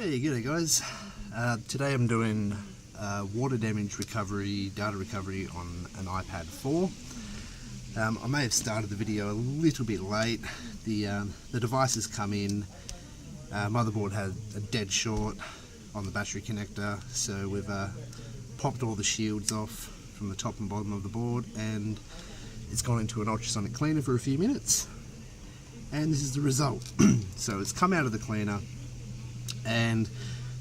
Hey, g'day guys. Today I'm doing water damage recovery, data recovery on an iPad 4. I may have started the video a little bit late. The device has come in. Motherboard had a dead short on the battery connector, so we've popped all the shields off from the top and bottom of the board, and it's gone into an ultrasonic cleaner for a few minutes. And this is the result. So it's come out of the cleaner, and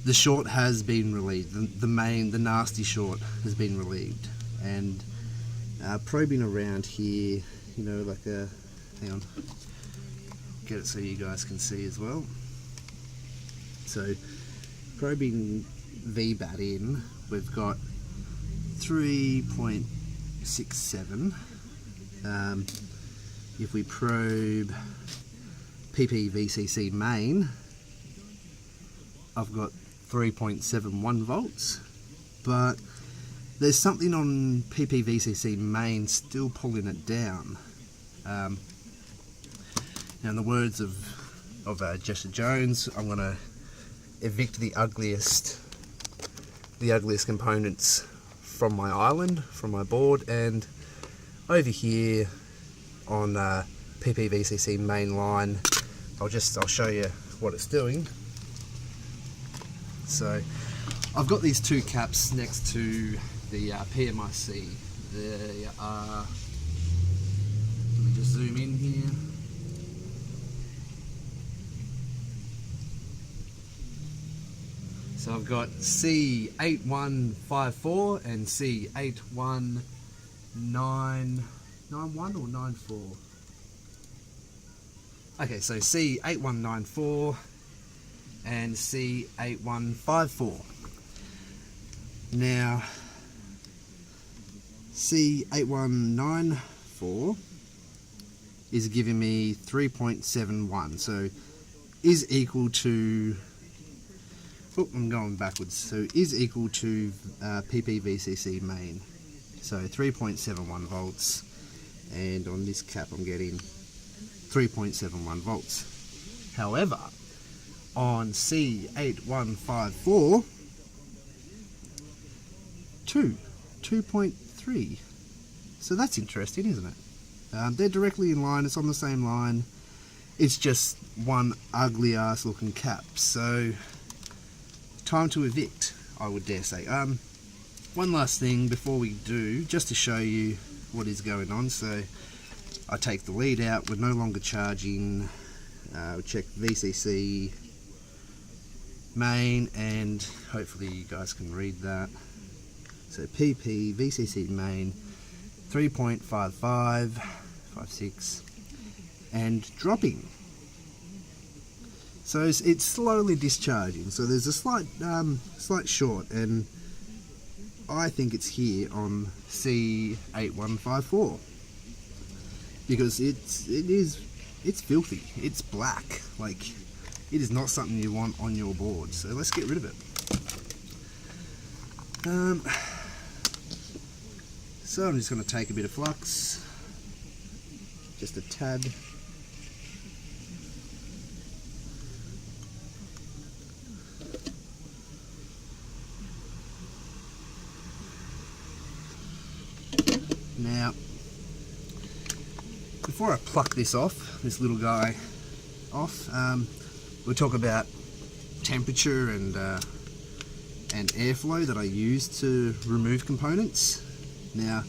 the short has been relieved. The nasty short has been relieved. And probing around here, you know, like hang on, get it so you guys can see as well. So probing VBAT in, we've got 3.67. If we probe PPVCC main, I've got 3.71 volts, but there's something on PPVCC main still pulling it down. Now, in the words of Jesse Jones, I'm going to evict the ugliest components from my island, from my board, and over here on PPVCC main line, I'll show you what it's doing. So I've got these two caps next to the PMIC. They are, let me just zoom in here. So I've got C8154 and C8191 or 94. Okay, so C8194 and C8154. Now, C8194 is giving me 3.71, so is equal to, I'm going backwards, so is equal to PPVCC main, so 3.71 volts, and on this cap I'm getting 3.71 volts. However, on C8154, 2.3. So that's interesting, isn't it? They're directly in line, it's on the same line. It's just one ugly ass looking cap. So, time to evict, I would dare say. One last thing before we do, just to show you what is going on. So, I take the lead out, we're no longer charging. We check VCC main, and hopefully you guys can read that. So PP VCC main 3.5556 and dropping. So it's slowly discharging. So there's a slight short, and I think it's here on C8154 because it's filthy. It's black. Like, it is not something you want on your board. So let's get rid of it. So I'm just going to take a bit of flux, just a tad. Now, before I pluck this off, this little guy off, we'll talk about temperature and airflow that I use to remove components. Now,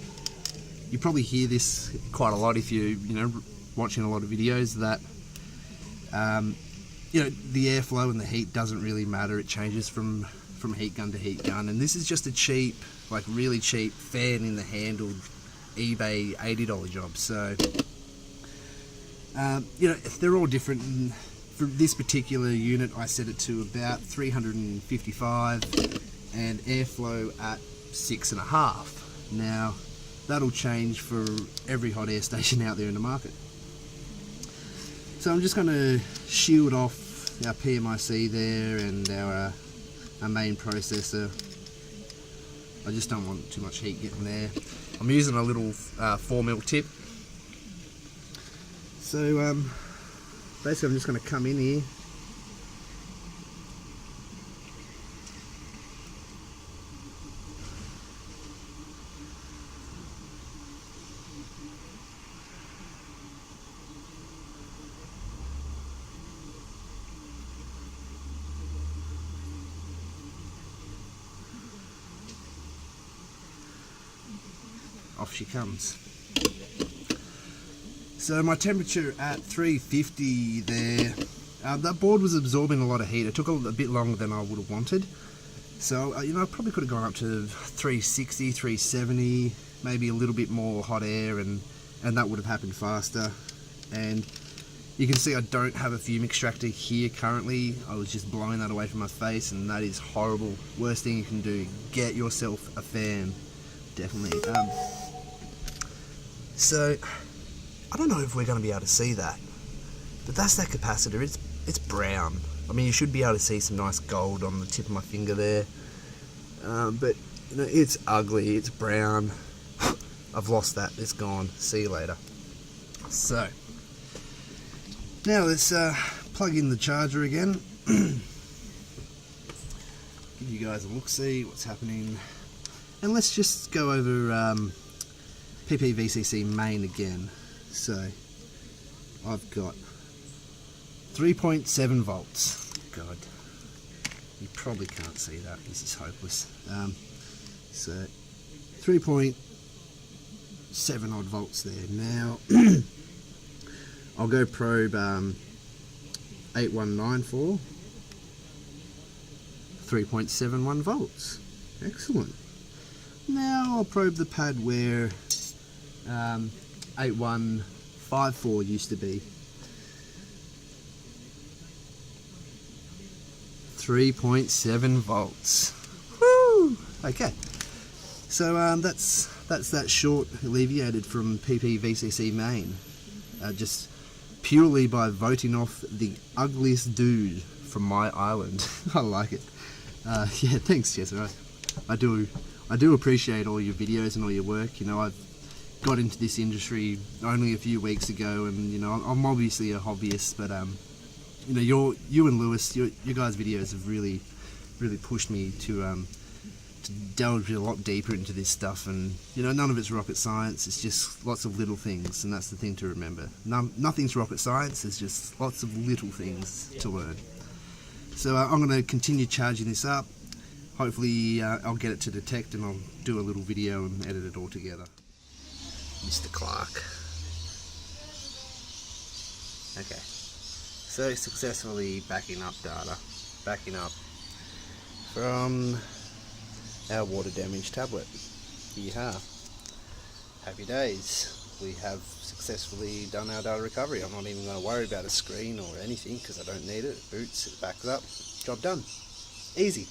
you probably hear this quite a lot if you know, watching a lot of videos, that you know, the airflow and the heat doesn't really matter. It changes from heat gun to heat gun, and this is just a cheap, like really cheap fan in the handled eBay $80 job. So you know, they're all different. And for this particular unit, I set it to about 355 and airflow at 6.5. Now, that'll change for every hot air station out there in the market. So I'm just going to shield off our PMIC there and our main processor. I just don't want too much heat getting there. I'm using a little 4mm tip. So basically I'm just going to come in here off she comes. So my temperature at 350 there, that board was absorbing a lot of heat. It took a bit longer than I would have wanted. So, you know, I probably could have gone up to 360, 370, maybe a little bit more hot air, and that would have happened faster. And you can see I don't have a fume extractor here currently. I was just blowing that away from my face, and that is horrible. Worst thing you can do, get yourself a fan, definitely. So, I don't know if we're going to be able to see that, but that's that capacitor. It's brown. I mean, you should be able to see some nice gold on the tip of my finger there, but you know, it's ugly, it's brown. I've lost that, it's gone. See you later. So, now let's plug in the charger again. Give you guys a look, see what's happening, and let's just go over PPVCC main again. So, I've got 3.7 volts. God, you probably can't see that. This is hopeless. So 3.7 odd volts there. Now I'll go probe 8194. 3.71 volts. Excellent. Now I'll probe the pad where 8154 used to be. 3.7 volts. Woo! Okay, so that's that short alleviated from PPVCC main, just purely by voting off the ugliest dude from my island. I like it. Yeah, thanks, Jessica. I do appreciate all your videos and all your work. You know, I've got into this industry only a few weeks ago, and you know, I'm obviously a hobbyist, but you know, you and Lewis, your guys' videos have really pushed me to delve a lot deeper into this stuff. And you know, none of it's rocket science. It's just lots of little things, and that's the thing to remember. Nothing's rocket science. It's just lots of little things to learn. So I'm going to continue charging this up. Hopefully I'll get it to detect, and I'll do a little video and edit it all together. Mr. Clark. Okay. So successfully backing up data, backing up from our water damage tablet. Yeehaw. Happy days. We have successfully done our data recovery. I'm not even going to worry about a screen or anything because I don't need it. It boots, it backs up. Job done. Easy.